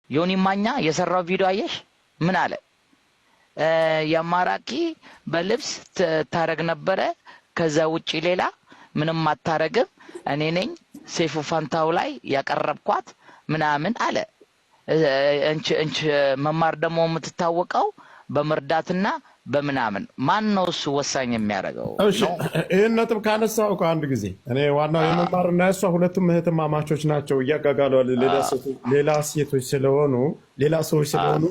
ዮኒ ማኛ የሰራው ቪዲዮ አየሽ? ምን አለ? የማራኪ በልብስ ታረግ ነበረ፣ ከዛ ውጪ ሌላ ምንም አታረግም። እኔ ነኝ ሰይፉ ፋንታው ላይ ያቀረብኳት ምናምን አለ። እንች መማር ደግሞ የምትታወቀው በመርዳትና በምናምን ማን ነው እሱ ወሳኝ የሚያደርገው? እሺ ይሄን ነጥብ ካነሳው አንድ ጊዜ እኔ ዋናው የመማርና እሷ ሁለቱም እህትማማቾች ናቸው። እያጋጋሉ ሌላ ሴቶች ስለሆኑ ሌላ ሰዎች ስለሆኑ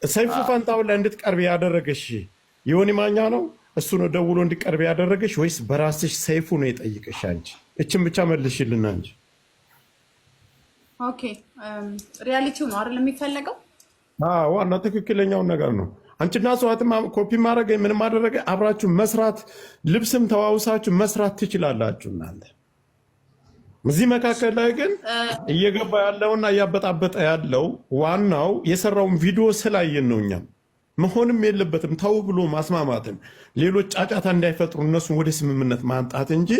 ሰይፉ ፋንታው ላይ እንድትቀርብ ያደረገሽ ዮኒ ማኛ ነው? እሱ ነው ደውሎ እንድትቀርብ ያደረገሽ ወይስ በራስሽ ሰይፉ ነው የጠየቀሽ? አንቺ እችን ብቻ መልሽልና እንጂ። ኦኬ ሪያሊቲው ነው አይደል የሚፈለገው? ዋና ትክክለኛውን ነገር ነው። አንቺና ሰዋትም ኮፒ ማድረግ ምንም ማድረግ አብራችሁ መስራት ልብስም ተዋውሳችሁ መስራት ትችላላችሁ እናንተ። እዚህ መካከል ላይ ግን እየገባ ያለውና እያበጣበጠ ያለው ዋናው የሰራውን ቪዲዮ ስላየን ነው። እኛም መሆንም የለበትም ተው ብሎ ማስማማትን ሌሎች ጫጫታ እንዳይፈጥሩ እነሱን ወደ ስምምነት ማምጣት እንጂ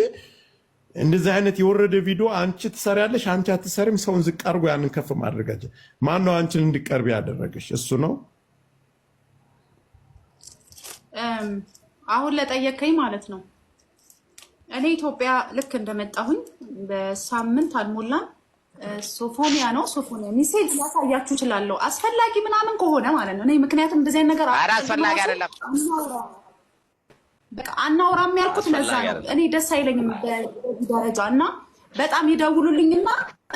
እንደዚህ አይነት የወረደ ቪዲዮ አንቺ ትሰሪያለሽ አንቺ አትሰሪም ሰውን ዝቅ አድርጎ ያንን ከፍ ማድረጋችሁ ማን ነው? አንቺን እንዲቀርብ ያደረገሽ እሱ ነው። አሁን ለጠየቀኝ ማለት ነው። እኔ ኢትዮጵያ ልክ እንደመጣሁኝ በሳምንት አልሞላም። ሶፎኒያ ሜሴጅ ላሳያችሁ እችላለሁ አስፈላጊ ምናምን ከሆነ ማለት ነው። እኔ ምክንያቱም እንደዚህ አይነት ነገር አስፈላጊ አይደለም በቃ አናውራም ያልኩት ለዛ ነው። እኔ ደስ አይለኝም በዚህ ደረጃ እና በጣም ይደውሉልኝና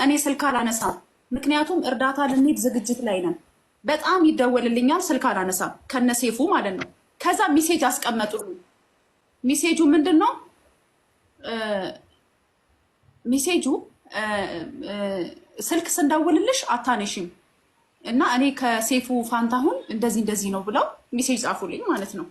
እኔ ስልክ አላነሳም። ምክንያቱም እርዳታ ልንሄድ ዝግጅት ላይ ነን። በጣም ይደወልልኛል፣ ስልክ አላነሳም ከነሴፉ ማለት ነው። ከዛ ሜሴጅ አስቀመጡልኝ። ሜሴጁ ምንድነው? ሜሴጁ ስልክ ስንደውልልሽ አታነሺም እና እኔ ከሴፉ ፋንታሁን እንደዚህ ነው ብለው ሜሴጅ ጻፉልኝ ማለት ነው።